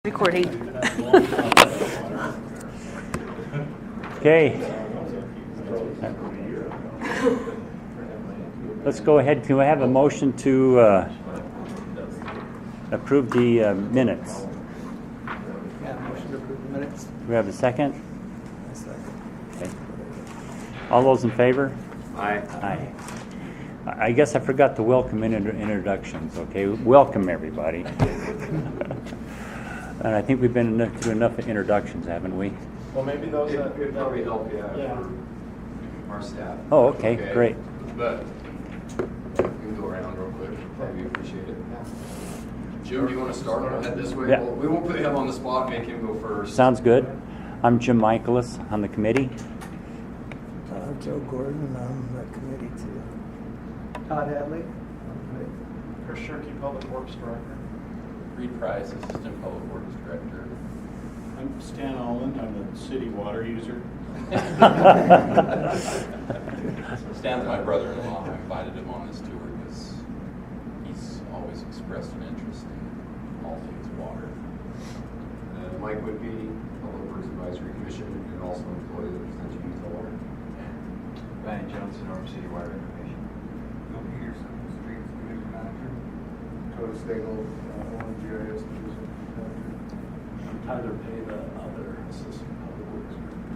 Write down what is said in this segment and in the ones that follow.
Recording. Okay. Let's go ahead. Can we have a motion to approve the minutes? Yeah, motion to approve the minutes. Do we have a second? A second. Okay. All those in favor? Aye. Aye. I guess I forgot the welcome introductions. Okay, welcome everybody. And I think we've been through enough introductions, haven't we? Well, maybe those that... It'd probably help, Yeah. for our staff. Oh, okay, great. But we can go around real quick. Probably appreciate it. Jim, do you want to start on it this way? Yeah. Well, we won't put him on the spot, make him go first. Sounds good. I'm Jim Michaelis on the committee. Joe Gordon on the committee too. Todd Hadley. For Tschirki Public Works Director. Reed Price, Assistant Public Works Director. I'm Stan Allman, I'm a city water user. Stan's my brother-in-law. I invited him on this tour because he's always expressed an interest in all things water. Mike Whimpey, Public Works Advisory Commission, and also employee that represents Utah Water. Ryan Johnson, Orem City Water Reclamation. Bill Peterson, Streets Division Manager. Cody Steggell, Orem GIS Division Manager. I'm Tyler Peay, the other assistant public works director.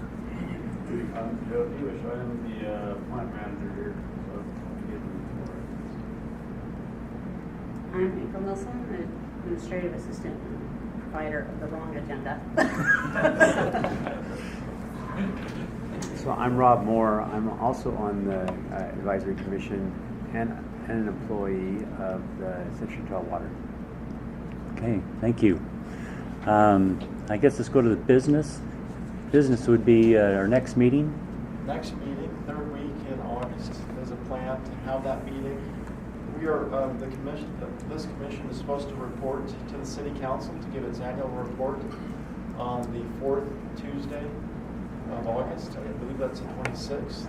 I'm Joe Huish, I am the plant manager here, so I'll be getting the tour. I'm April Nielson, administrative assistant, provider of the wrong agenda. So I'm Rob Moore. I'm also on the advisory commission and an employee of the Central Utah Water. Okay, thank you. I guess let's go to the business. Business would be our next meeting. Next meeting, third week in August, is a plan to have that meeting. We are, the commission, this commission is supposed to report to the city council to give its annual report on the fourth Tuesday of August. I believe that's the 26th.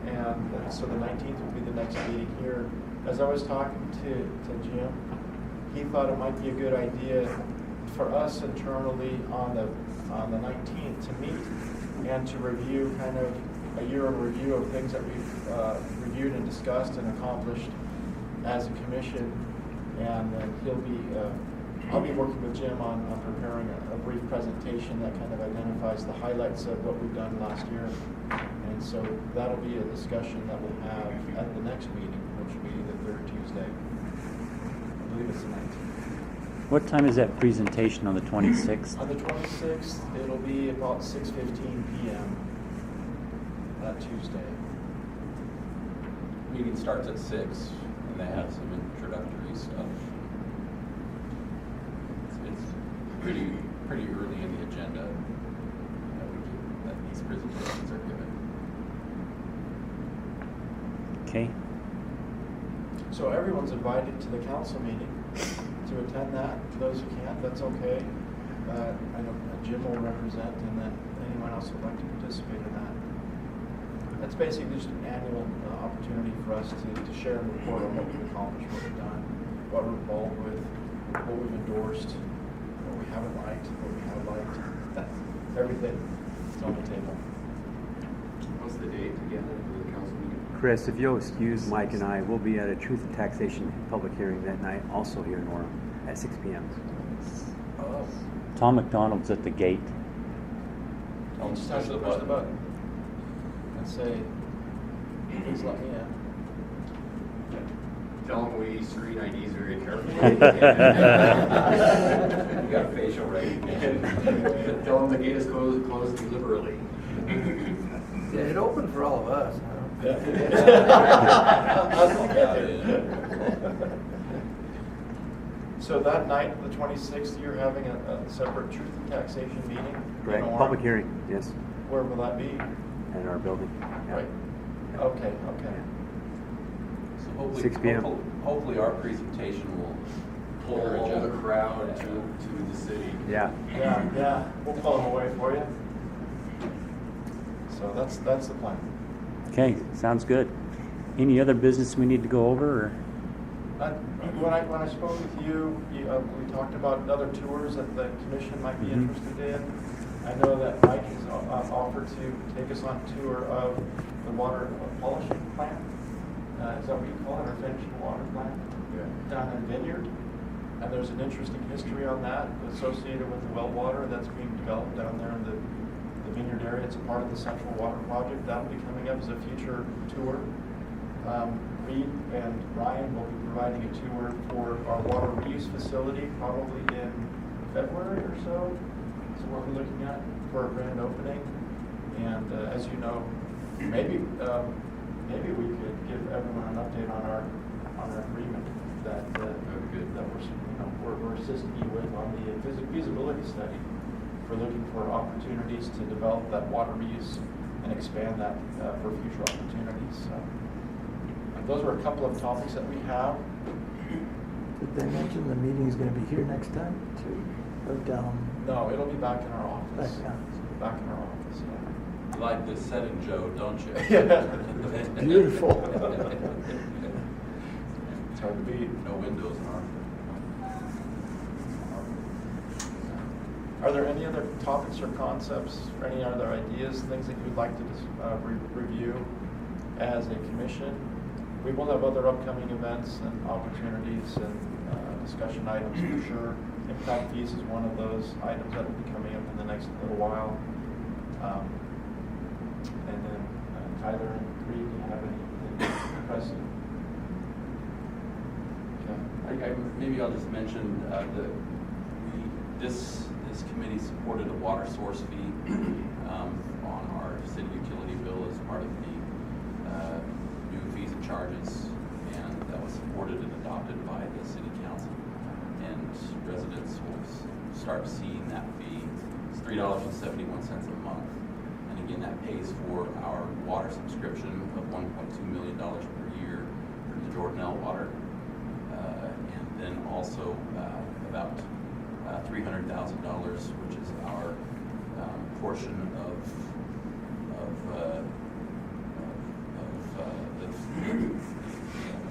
And so the 19th will be the next meeting here. As I was talking to Jim, he thought it might be a good idea for us internally on the 19th to meet and to review kind of a year in review of things that we've reviewed and discussed and accomplished as a commission. And I'll be working with Jim on preparing a brief presentation that kind of identifies the highlights of what we've done last year. And so that'll be a discussion that we'll have at the next meeting, which will be the third Tuesday. I believe it's the 19th. What time is that presentation on the 26th? On the 26th, it'll be about 6:15 p.m. that Tuesday. Meeting starts at 6, and they have some introductory stuff. It's pretty early in the agenda that these presentations are given. Okay. So everyone's invited to the council meeting to attend that. Those who can't, that's okay. I know Jim will represent, and then anyone else would like to participate in that. That's basically just an annual opportunity for us to share and report on what we've accomplished, what we've done, what we're involved with, what we've endorsed, what we haven't liked, what we have liked. Everything is on the table. What's the date again for the council meeting? Chris, if you'll excuse Mike and I, we'll be at a truth and taxation public hearing that night, also here in Orem at 6 p.m. Oh. Tom Macdonald's at the gate. Tell them Just to have push to the push the button. button and say, please let me in. Tell them we screen IDs very carefully. You got facial recognition. Tell them the gate is closed deliberately. Yeah, it opened for all of us. So that night, the 26th, you're having a separate truth and taxation meeting? in Correct. Orem? Public hearing, yes, Where will that be? in our building. Yeah. Right. Okay. So hopefully, 6 p.m. Hopefully our presentation will Pull all the crowd to the city. Yeah. Yeah. We'll pull them away for you. So that's the plan. Okay, sounds good. Any other business we need to go over? Or? When I spoke with you, we talked about other tours that the commission might be interested in. I know that Mike has offered to take us on a tour of the water polishing plant. Is that what you call it, or finished water plant? Yeah. Down in Vineyard. And there's an interesting history on that associated with the well water that's being developed down there in the Vineyard area. It's a part of the Central Water Project. That'll be coming up as a future tour. Reed and Ryan will be providing a tour for our water reuse facility probably in February or so. So what we're looking at for a grand opening. And as you know, maybe we could give everyone an update on our agreement that we're assisting you with on the feasibility study for looking for opportunities to develop that water reuse and expand that for future opportunities. So, those are a couple of topics that we have. Did they mention the meeting is going to be here next time too, or down? No, it'll be back in our office. Back in our office. Yeah. You like this setting, Joe, don't you? Beautiful. It's hard to beat. No windows in our. Are there any other topics or concepts, or any other ideas, things that you'd like to review as a commission? We will have other upcoming events and opportunities and discussion items for sure. Impact fees is one of those items that will be coming up in the next little while. And then Tyler and Reed, do you have anything pressing? Okay. Maybe I'll just mention this committee supported a water source fee on our city utility bill as part of the new fees and charges, and that was supported and adopted by the city council. And residents will start seeing that fee. It's $3.71 a month, and again that pays for our water subscription of $1.2 million per year for the Jordanelle water, and then also about $300,000, which is our portion of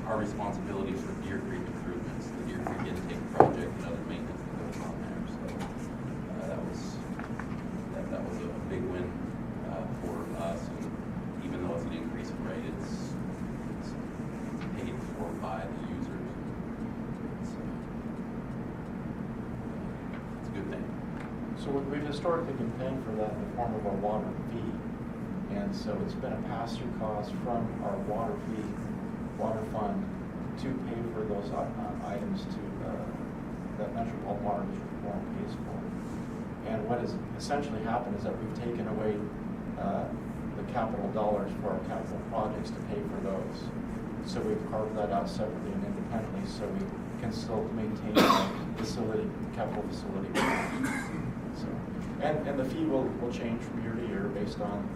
our responsibility for Deer Creek improvements, the Deer Creek intake project, and other maintenance that goes on there. So that was a big win for us, and even though it's an increase in rate, it's paid for by the users. It's a good thing. So we've historically been paying for that in the form of a water fee. And so it's been a pass-through cost from our water fund to pay for those items that Metropolitan Water District Forum pays for. And what has essentially happened is that we've taken away the capital dollars for our capital projects to pay for those. So we've carved that out separately and independently so we can still maintain our capital facility. So, and the fee will change from year to year based on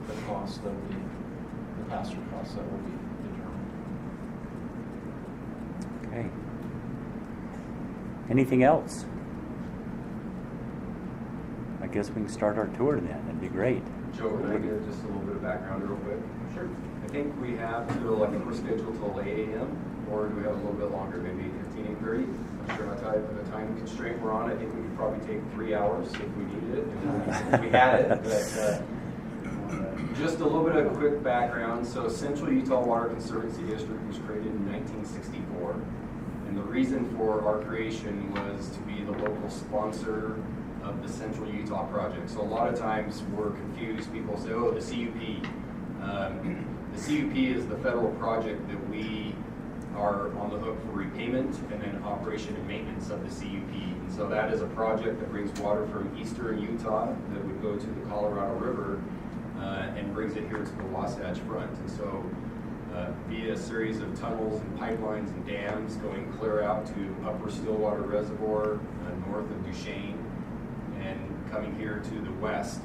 the cost of the pass-through costs that will be determined. Okay. Anything else? I guess we can start our tour then. That'd be great. Joe, can I give just a little bit of background real quick? Sure. I think we have till, I think we're scheduled till 8 a.m. or do we have a little bit longer, maybe 15:30? I'm sure how tight of a time constraint we're on. I think we could probably take 3 hours if we needed it, if we had it. But just a little bit of quick background. So Central Utah Water Conservancy District was created in 1964. And the reason for our creation was to be the local sponsor of the Central Utah project. So a lot of times we're confused. People say, oh, the CUP. The CUP is the federal project that we are on the hook for repayment and then operation and maintenance of the CUP. And so that is a project that brings water from eastern Utah that would go to the Colorado River and brings it here to the Wasatch Front. And so via a series of tunnels and pipelines and dams going clear out to Upper Stillwater Reservoir north of Duchesne and coming here to the west,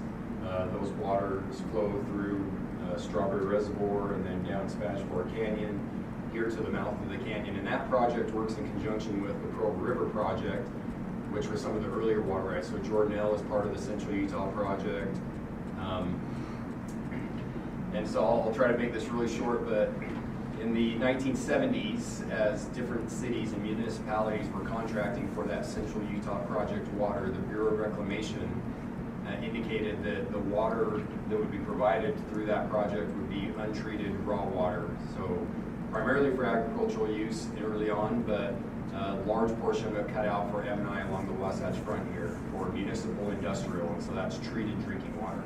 those waters flow through Strawberry Reservoir and then down Spanish Fork Canyon here to the mouth of the canyon. And that project works in conjunction with the Pearl River project, which were some of the earlier water rights. So Jordanelle is part of the Central Utah project. And so I'll try to make this really short, but In the 1970s, as different cities and municipalities were contracting for that Central Utah Project water, the Bureau of Reclamation indicated that the water that would be provided through that project would be untreated raw water. So primarily for agricultural use early on, but a large portion of it cut out for M&I along the Wasatch Front here for municipal industrial, and so that's treated drinking water.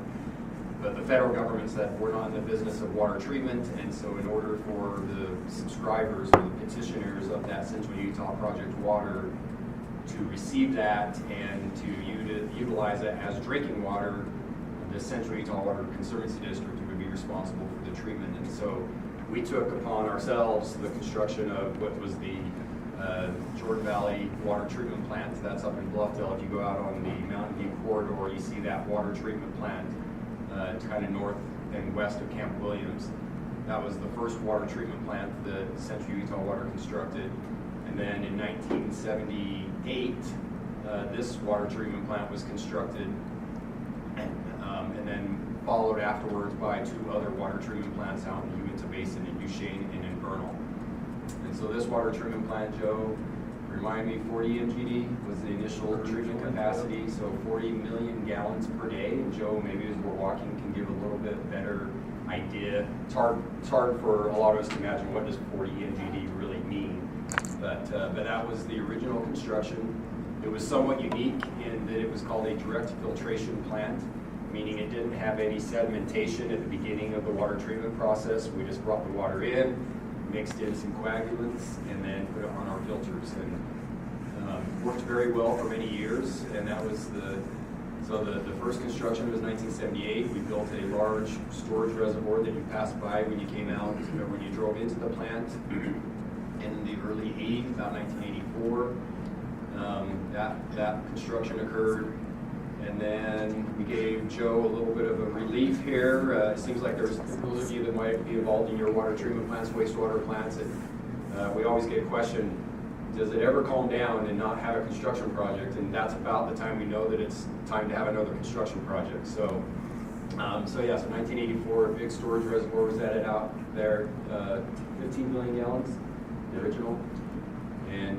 But the federal government said we're not in the business of water treatment, and so in order for the subscribers or the petitioners of that Central Utah Project water to receive that and to utilize it as drinking water, the Central Utah Water Conservancy District would be responsible for the treatment. And so we took upon ourselves the construction of what was the Jordan Valley Water Treatment Plant. That's up in Bluffdale. If you go out on the Mountain View corridor, you see that water treatment plant. It's kind of north and west of Camp Williams. That was the first water treatment plant that Central Utah Water constructed. And then in 1978, this water treatment plant was constructed, and then followed afterwards by 2 other water treatment plants out in the Uinta Basin in Duchesne and in Vernal. And so this water treatment plant, Joe, remind me, 40 MGD was the initial treatment capacity, so 40 million gallons per day. And Joe, maybe as we're walking, can give a little bit better idea. It's hard for a lot of us to imagine what does 40 MGD really mean. But that was the original construction. It was somewhat unique in that it was called a direct filtration plant, meaning it didn't have any sedimentation at the beginning of the water treatment process. We just brought the water in, mixed in some coagulants, and then put it on our filters. And worked very well for many years. And that was the first construction was 1978. We built a large storage reservoir that you passed by when you came out, or when you drove into the plant in the early 80s, about 1984. That construction occurred. And then we gave Joe a little bit of a relief here. It seems like there's those of you that might be involved in your water treatment plants, wastewater plants, and we always get a question, does it ever calm down and not have a construction project? And that's about the time we know that it's time to have another construction project. So 1984, a big storage reservoir was added out there, 15 million gallons, the original. And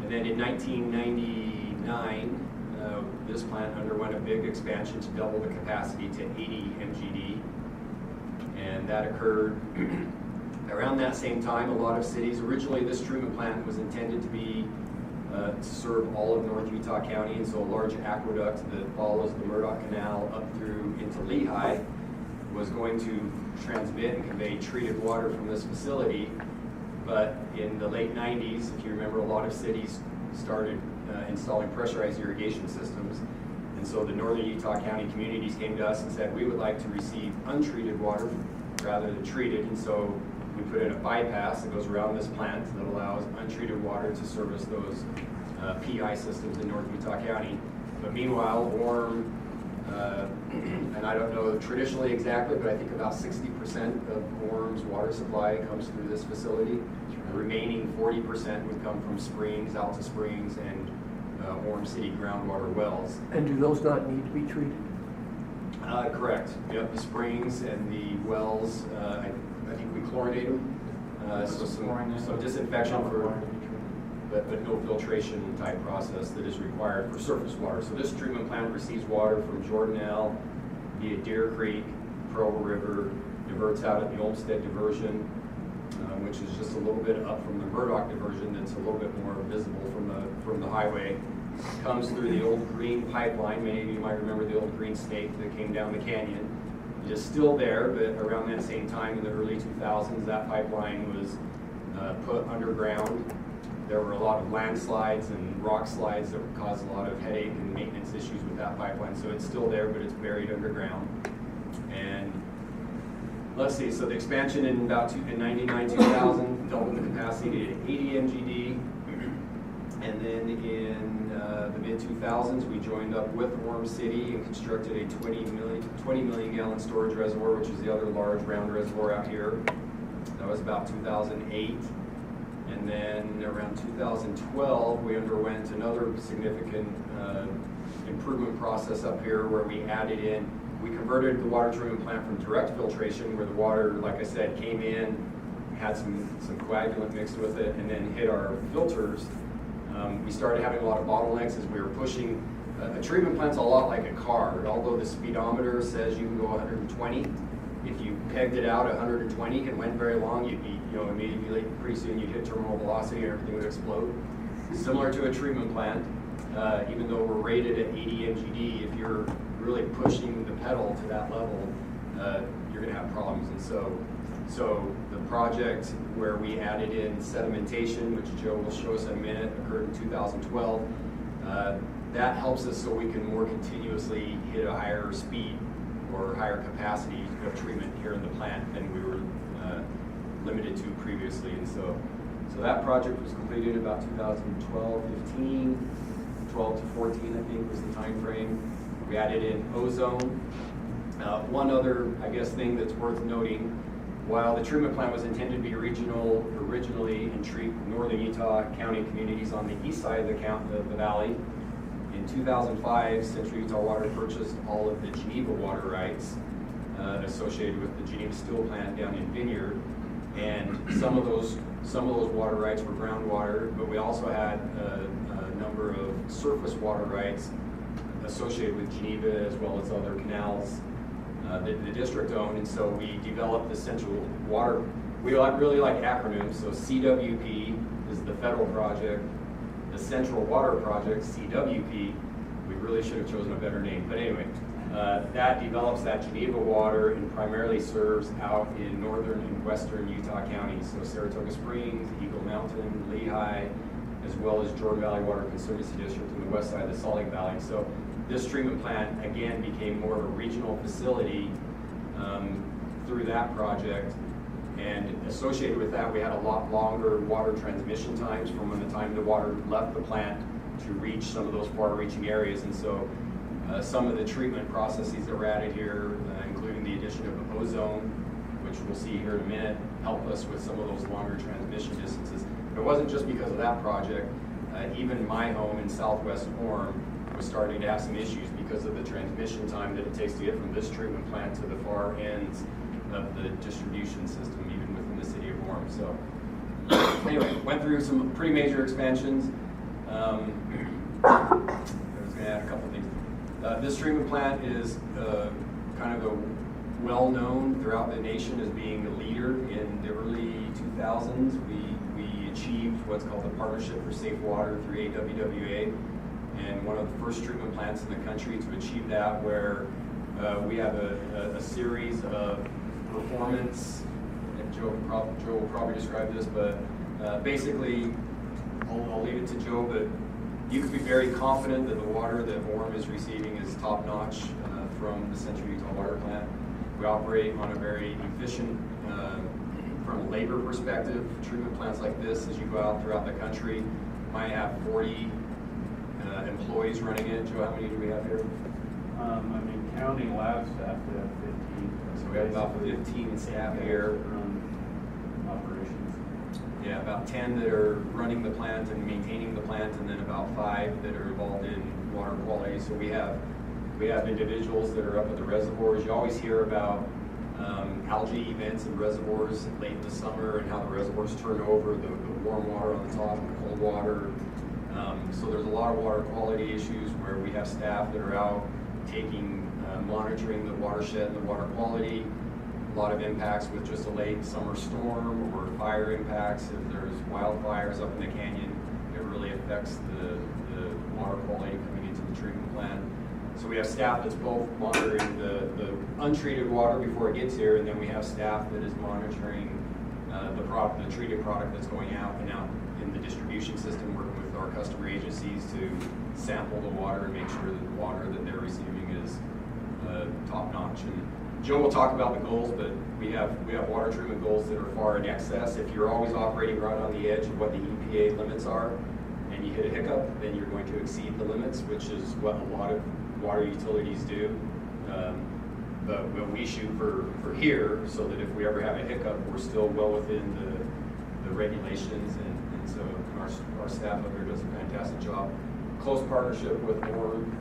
then in 1999, this plant underwent a big expansion to double the capacity to 80 MGD. And that occurred around that same time. A lot of cities, originally this treatment plant was intended to be to serve all of North Utah County, and so a large aqueduct that follows the Murdoch Canal up through into Lehigh was going to transmit and convey treated water from this facility. But in the late 90s, if you remember, a lot of cities started installing pressurized irrigation systems. And so the Northern Utah County communities came to us and said, we would like to receive untreated water rather than treated. And so we put in a bypass that goes around this plant that allows untreated water to service those Peay systems in North Utah County. But meanwhile, Orem, and I don't know traditionally exactly, but I think about 60% of Orem's water supply comes through this facility. The remaining 40% would come from springs, Alta Springs, and Orem City groundwater wells. And do those not need to be treated? Correct. Yep, the springs and the wells, I think we chlorinate them. So some disinfection but no filtration type process that is required for surface water. So this treatment plant receives water from Jordanelle via Deer Creek, Pearl River, diverts out at the Olmsted diversion, which is just a little bit up from the Murdoch diversion that's a little bit more visible from the highway. Comes through the old green pipeline. Many of you might remember the old green snake that came down the canyon. It is still there, but around that same time in the early 2000s, that pipeline was put underground. There were a lot of landslides and rock slides that would cause a lot of headache and maintenance issues with that pipeline. So it's still there, but it's buried underground. And let's see, so the expansion in 99, 2000 doubled the capacity to 80 MGD. And then in the mid-2000s, we joined up with Orem City and constructed a 20 million gallon storage reservoir, which is the other large round reservoir out here. That was about 2008. And then around 2012, we underwent another significant improvement process up here where we converted the water treatment plant from direct filtration, where the water, like I said, came in, had some coagulant mixed with it, and then hit our filters, we started having a lot of bottlenecks as we were pushing. A treatment plant's a lot like a car. Although the speedometer says you can go 120, if you pegged it out at 120 and went very long, you'd be, immediately, pretty soon you'd hit terminal velocity and everything would explode. Similar to a treatment plant, even though we're rated at 80 MGD, if you're really pushing the pedal to that level, you're going to have problems. And so the project where we added in sedimentation, which Joe will show us in a minute, occurred in 2012. That helps us so we can more continuously hit a higher speed or higher capacity of treatment here in the plant than we were limited to previously. And so that project was completed about 2012, 15, 12 to 14, I think was the time frame. We added in ozone. One other, I guess, thing that's worth noting, while the treatment plant was intended to be regional originally and treat northern Utah County communities on the east side of the valley, in 2005, Central Utah Water purchased all of the Geneva water rights associated with the Geneva Steel Plant down in Vineyard, and some of those water rights were groundwater, but we also had a number of surface water rights associated with Geneva as well as other canals that the district owned, and so we developed the Central Water. We really like acronyms, so CWP is the federal project. The Central Water Project, CWP, we really should have chosen a better name. But anyway, that develops that Geneva water and primarily serves out in northern and western Utah counties. So Saratoga Springs, Eagle Mountain, Lehigh, as well as Jordan Valley Water Conservancy District in the west side of the Salt Lake Valley. So this treatment plant, again, became more of a regional facility through that project. And associated with that, we had a lot longer water transmission times from when the time the water left the plant to reach some of those far-reaching areas. And so some of the treatment processes that were added here, including the addition of ozone, which we'll see here in a minute, help us with some of those longer transmission distances. But it wasn't just because of that project. Even my home in southwest Orem was starting to have some issues because of the transmission time that it takes to get from this treatment plant to the far ends of the distribution system, even within the city of Orem. So anyway, went through some pretty major expansions. I was going to add a couple of things. This treatment plant is kind of well-known throughout the nation as being a leader. In the early 2000s, we achieved what's called the Partnership for Safe Water through AWWA, and one of the first treatment plants in the country to achieve that, where we have a series of performance, and Joe will probably describe this, but basically, I'll leave it to Joe, but you can be very confident that the water that Orem is receiving is top-notch from the Central Utah Water Plant. We operate on a very efficient, from a labor perspective, treatment plants like this, as you go out throughout the country, might have 40 employees running it. Joe, how many do we have here? Counting lab staff, we have 15. So we have about 15 staff here. Operations. Yeah, about 10 that are running the plant and maintaining the plant, and then about 5 that are involved in water quality. So we have individuals that are up at the reservoirs. You always hear about algae events in reservoirs late in the summer and how the reservoirs turn over, the warm water on the top and the cold water. So there's a lot of water quality issues where we have staff that are out monitoring the watershed and the water quality. A lot of impacts with just a late summer storm or fire impacts. If there's wildfires up in the canyon, it really affects the water quality coming into the treatment plant. So we have staff that's both monitoring the untreated water before it gets here, and then we have staff that is monitoring the treated product that's going out and out in the distribution system, working with our customer agencies to sample the water and make sure that the water that they're receiving is top-notch. And Joe will talk about the goals, but we have water treatment goals that are far in excess. If you're always operating right on the edge of what the EPA limits are, and you hit a hiccup, then you're going to exceed the limits, which is what a lot of water utilities do. But we shoot for here, so that if we ever have a hiccup, we're still well within the regulations, and so our staff up here does a fantastic job. Close partnership with Orem.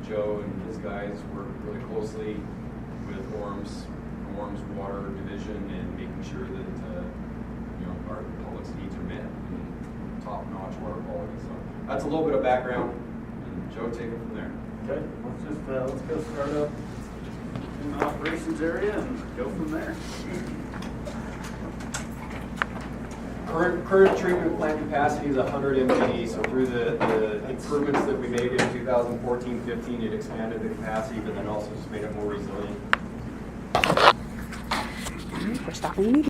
Joe and his guys work really closely with Orem's water division and making sure that our public's needs are met and top-notch water quality. So that's a little bit of background, and Joe, take it from there. Okay, let's go start up in the operations area and go from there. Current treatment plant capacity is 100 MGD, so through the improvements that we made in 2014-15, it expanded the capacity, but then also just made it more resilient. We're stopping the meeting.